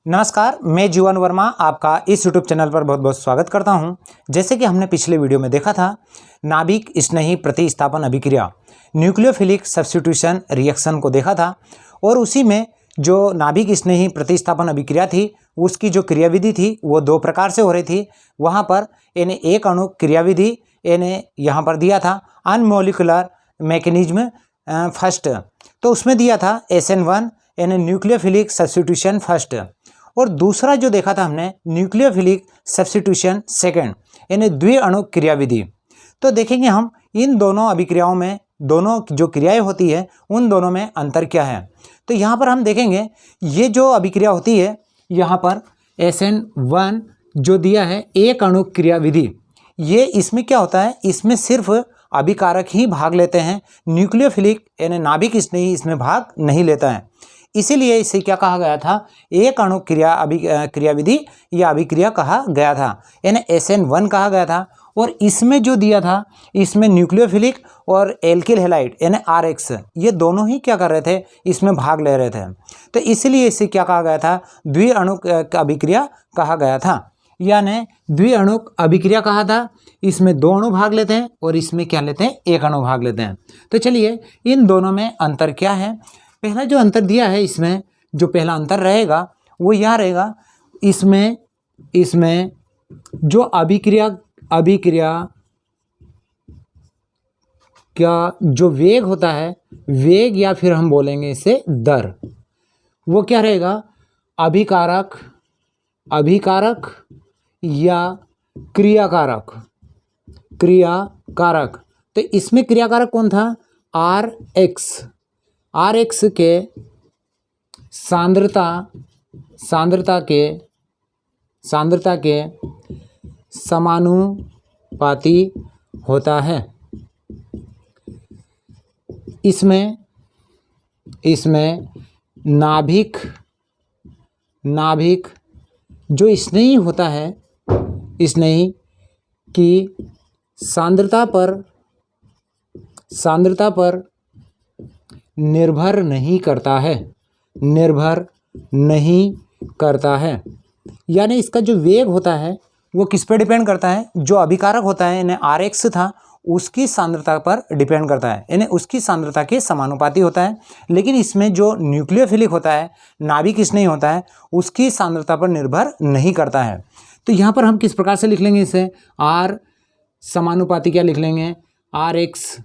नमस्कार, मैं जीवन वर्मा आपका इस यूट्यूब चैनल पर बहुत बहुत स्वागत करता हूं। जैसे कि हमने पिछले वीडियो में देखा था नाभिक स्नेही प्रतिस्थापन अभिक्रिया न्यूक्लियोफिलिक सब्स्टिट्यूशन रिएक्शन को देखा था और उसी में जो नाभिक स्नेही प्रतिस्थापन अभिक्रिया थी उसकी जो क्रियाविधि थी वो दो प्रकार से हो रही थी। वहाँ पर इन्हें एक अणु क्रियाविधि इन्हें यहाँ पर दिया था अनमोलिकुलर मैकेनिज्म फर्स्ट, तो उसमें दिया था SN1 यानी न्यूक्लियोफिलिक सब्स्टिट्यूशन फर्स्ट, और दूसरा जो देखा था हमने न्यूक्लियोफिलिक सब्स्टिट्यूशन सेकंड यानी द्विअणु क्रियाविधि। तो देखेंगे हम इन दोनों अभिक्रियाओं में दोनों जो क्रियाएं होती है उन दोनों में अंतर क्या है। तो यहाँ पर हम देखेंगे ये जो अभिक्रिया होती है यहाँ पर SN1 जो दिया है एक अणु क्रियाविधि, ये इसमें क्या होता है, इसमें सिर्फ अभिकारक ही भाग लेते हैं, न्यूक्लियोफिलिक यानी नाभिक स्नेही इसमें भाग नहीं लेता है। इसीलिए इसे क्या कहा गया था, एक अणु क्रियाविधि या अभिक्रिया कहा गया था, यानी SN1 कहा गया था। और इसमें जो दिया था इसमें न्यूक्लियोफिलिक और एल्किल हैलाइड यानी RH ये दोनों ही क्या कर रहे थे, इसमें भाग ले रहे थे। तो इसलिए इसे क्या कहा गया था, द्विअणु अभिक्रिया कहा गया था, यानी द्विअणु अभिक्रिया कहा था। इसमें दो अणु भाग लेते हैं और इसमें क्या लेते हैं, एक अणु भाग लेते हैं। तो चलिए इन दोनों में अंतर क्या है। पहला जो अंतर दिया है इसमें जो पहला अंतर रहेगा वो यहाँ रहेगा, इसमें जो अभिक्रिया का जो वेग होता है, वेग या फिर हम बोलेंगे इसे दर, वो क्या रहेगा, अभिकारक या क्रियाकारक। तो इसमें क्रियाकारक कौन था, RH के सांद्रता के समानुपाती होता है। इसमें नाभिक जो स्नेही होता है, स्नेही की सांद्रता पर निर्भर नहीं करता है, यानी इसका जो वेग होता है वो किस पे डिपेंड करता है, जो अभिकारक होता है यानी RH था उसकी सांद्रता पर डिपेंड करता है, यानी उसकी सांद्रता के समानुपाती होता है। लेकिन इसमें जो न्यूक्लियोफिलिक होता है, नाभिक स्नेही होता है, उसकी सांद्रता पर निर्भर नहीं करता है। तो यहाँ पर हम किस प्रकार से लिख लेंगे इसे, R समानुपाती क्या लिख लेंगे, RH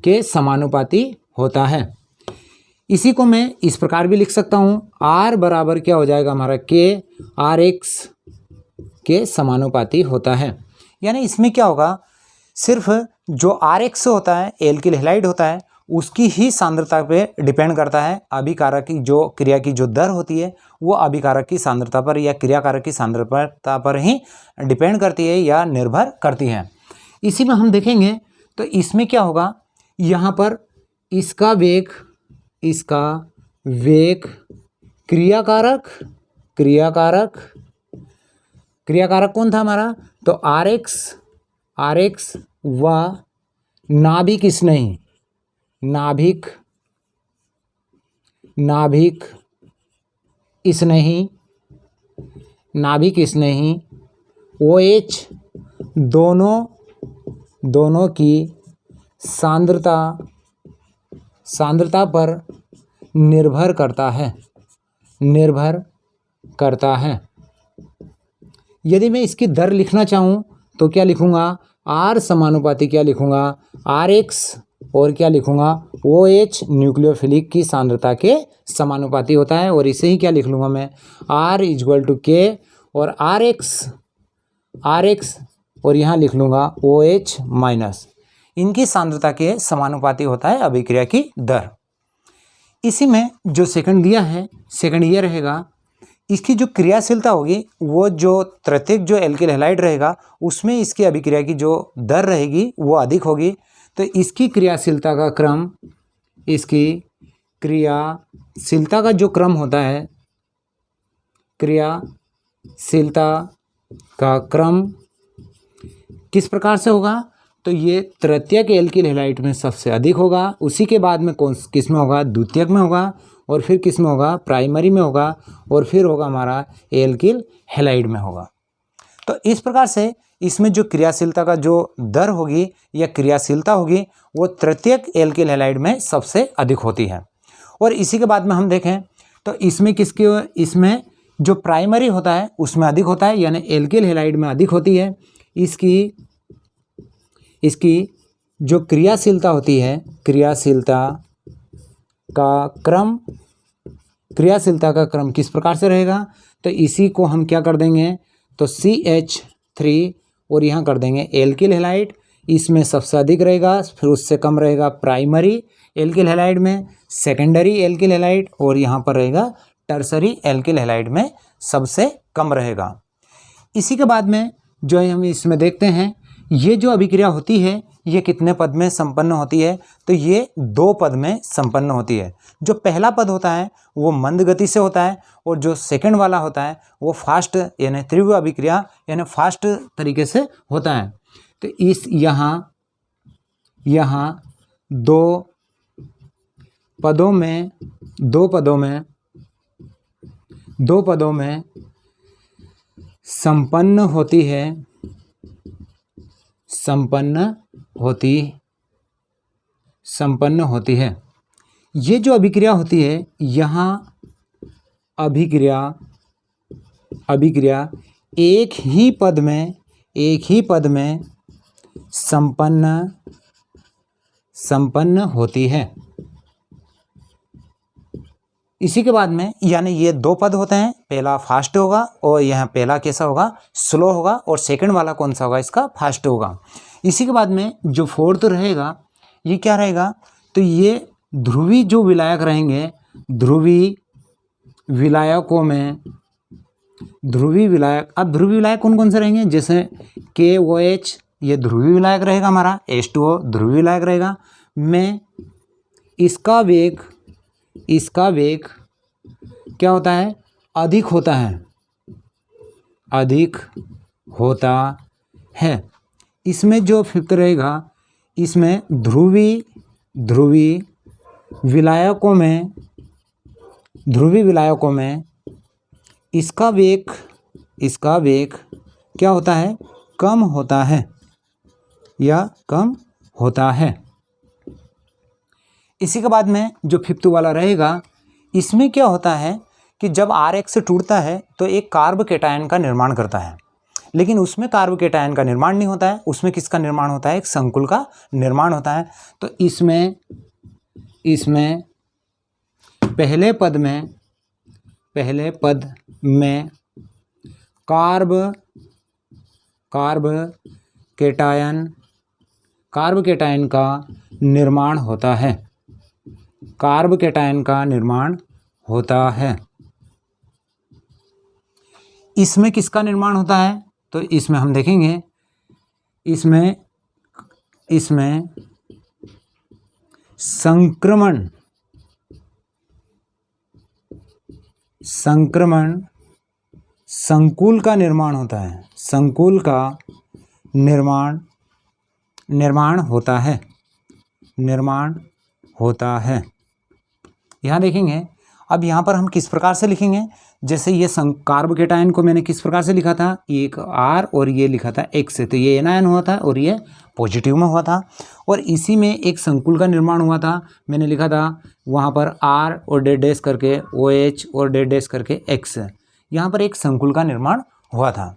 के समानुपाती होता है। इसी को मैं इस प्रकार भी लिख सकता हूँ, R बराबर क्या हो जाएगा हमारा, K RH के समानुपाती होता है। यानी इसमें क्या होगा, सिर्फ जो RH होता है, एल्किल हैलाइड होता है, उसकी ही सांद्रता पे डिपेंड करता है। अभिकारक की जो क्रिया की जो दर होती है वो अभिकारक की सांद्रता पर या क्रियाकारक की सांद्रता पर ही डिपेंड करती है या निर्भर करती है। इसी में हम देखेंगे तो इसमें क्या होगा, यहाँ पर इसका वेग क्रियाकारक कौन था हमारा, तो RH व नाभिक स्नेही OH दोनों की सांद्रता पर निर्भर करता है। यदि मैं इसकी दर लिखना चाहूँ तो क्या लिखूँगा, R समानुपाती क्या लिखूँगा, RH और क्या लिखूँगा, OH न्यूक्लियोफिलिक की सांद्रता के समानुपाती होता है। और इसे ही क्या लिख लूँगा मैं, R = K और RH और यहाँ लिख लूँगा OH माइनस, इनकी सांद्रता के समानुपाती होता है अभिक्रिया की दर। इसी में जो सेकंड दिया है, सेकंड ये रहेगा, इसकी जो क्रियाशीलता होगी वो जो तृतीयक जो एल्किल हैलाइड रहेगा उसमें इसकी अभिक्रिया की जो दर रहेगी वो अधिक होगी। तो इसकी क्रियाशीलता का जो क्रम होता है, क्रियाशीलता का क्रम किस प्रकार से होगा, तो ये तृतीयक एल्किल हैलाइड में सबसे अधिक होगा, उसी के बाद में किस में होगा, द्वितीयक में होगा, और फिर किस में होगा, प्राइमरी में होगा, और फिर होगा हमारा एल्किल हैलाइड में होगा। तो इस प्रकार से इसमें जो क्रियाशीलता का जो दर होगी या क्रियाशीलता होगी वो तृतीयक एल्किल हैलाइड में सबसे अधिक होती है। और इसी के बाद में हम देखें तो इसमें इसमें जो प्राइमरी होता है उसमें अधिक होता है, यानी एल्किल हैलाइड में अधिक होती है। इसकी जो क्रियाशीलता होती है, क्रियाशीलता का क्रम किस प्रकार से रहेगा, तो इसी को हम क्या कर देंगे, तो CH3 और यहाँ कर देंगे एल्किल हैलाइड, इसमें सबसे अधिक रहेगा, फिर उससे कम रहेगा प्राइमरी एल्किल हैलाइड में, सेकेंडरी एल्किल हैलाइड, और यहाँ पर रहेगा टर्सरी एल्किल हैलाइड में सबसे कम रहेगा। इसी के बाद में जो हम इसमें देखते हैं, ये जो अभिक्रिया होती है ये कितने पद में संपन्न होती है, तो ये 2 पद में संपन्न होती है। जो पहला पद होता है वो मंद गति से होता है, और जो सेकंड वाला होता है वो फास्ट यानी तीव्र अभिक्रिया यानी फास्ट तरीके से होता है। तो इस यहाँ 2 पदों में संपन्न होती है। ये जो अभिक्रिया होती है, यहाँ अभिक्रिया एक ही पद में संपन्न होती है। इसी के बाद में यानी ये 2 पद होते हैं, पहला फास्ट होगा और यहाँ पहला कैसा होगा, स्लो होगा, और सेकंड वाला कौन सा होगा, इसका फास्ट होगा। इसी के बाद में जो फोर्थ रहेगा ये क्या रहेगा, तो ये ध्रुवी जो विलायक रहेंगे, ध्रुवी विलायक, अब ध्रुवी विलायक कौन कौन से रहेंगे, जैसे KOH ये ध्रुवी विलायक रहेगा हमारा, H2O ध्रुवी विलायक रहेगा, में इसका वेग क्या होता है, अधिक होता है। इसमें जो फिफ्थ रहेगा, इसमें ध्रुवी विलायकों में इसका वेग क्या होता है, कम होता है। इसी के बाद में जो फिफ्थ वाला रहेगा, इसमें क्या होता है कि जब RH टूटता है तो एक कार्ब केटायन का निर्माण करता है, लेकिन उसमें कार्ब केटायन का निर्माण नहीं होता है, उसमें किसका निर्माण होता है, एक संकुल का निर्माण होता है। तो इसमें पहले पद में कार्ब केटायन का निर्माण होता है। इसमें किसका निर्माण होता है, तो इसमें हम देखेंगे, इसमें संक्रमण संकुल का निर्माण होता है, संकुल का निर्माण होता है। यहाँ देखेंगे, अब यहाँ पर हम किस प्रकार से लिखेंगे, जैसे ये कार्ब केटायन को मैंने किस प्रकार से लिखा था, एक R और ये लिखा था X से, तो ये एनायन हुआ था और ये पॉजिटिव में हुआ था, और इसी में एक संकुल का निर्माण हुआ था, मैंने लिखा था वहाँ पर R और डैश करके OH और डैश करके X, यहाँ पर एक संकुल का निर्माण हुआ था।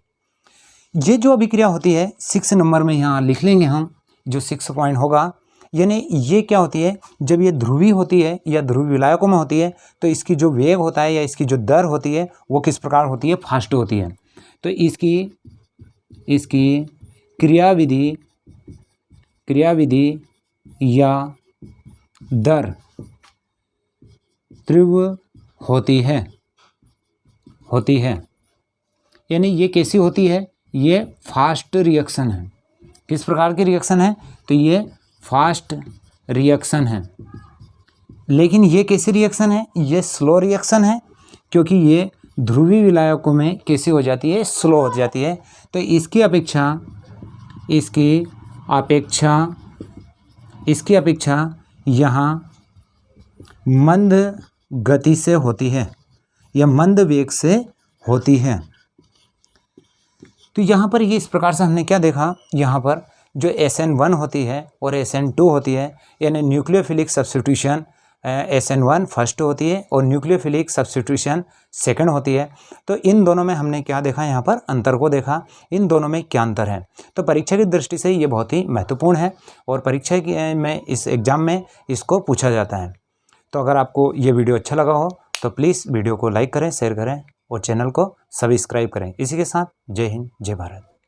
ये जो अभिक्रिया होती है 6 नंबर में यहाँ लिख लेंगे हम, जो 6 पॉइंट होगा, यानी ये क्या होती है, जब ये ध्रुवी होती है या ध्रुवी विलायकों में होती है तो इसकी जो वेग होता है या इसकी जो दर होती है वो किस प्रकार होती है, फास्ट होती है। तो इसकी क्रियाविधि या दर तीव्र होती है, यानी ये कैसी होती है, ये फास्ट रिएक्शन है। किस प्रकार की रिएक्शन है, तो ये फास्ट रिएक्शन है। लेकिन ये कैसी रिएक्शन है, ये स्लो रिएक्शन है, क्योंकि ये ध्रुवी विलायकों में कैसी हो जाती है, स्लो हो जाती है। तो इसकी अपेक्षा यहाँ मंद गति से होती है या मंद वेग से होती है। तो यहाँ पर ये इस प्रकार से हमने क्या देखा, यहाँ पर जो SN1 होती है और SN2 होती है, यानी न्यूक्लियोफिलिक सब्स्टिट्यूशन SN1 फर्स्ट होती है और न्यूक्लियोफिलिक सब्स्टिट्यूशन सेकंड होती है। तो इन दोनों में हमने क्या देखा, यहाँ पर अंतर को देखा, इन दोनों में क्या अंतर है। तो परीक्षा की दृष्टि से ये बहुत ही महत्वपूर्ण है और परीक्षा में इस एग्ज़ाम में इसको पूछा जाता है। तो अगर आपको ये वीडियो अच्छा लगा हो तो प्लीज़ वीडियो को लाइक करें, शेयर करें और चैनल को सब्सक्राइब करें। इसी के साथ जय हिंद, जय भारत।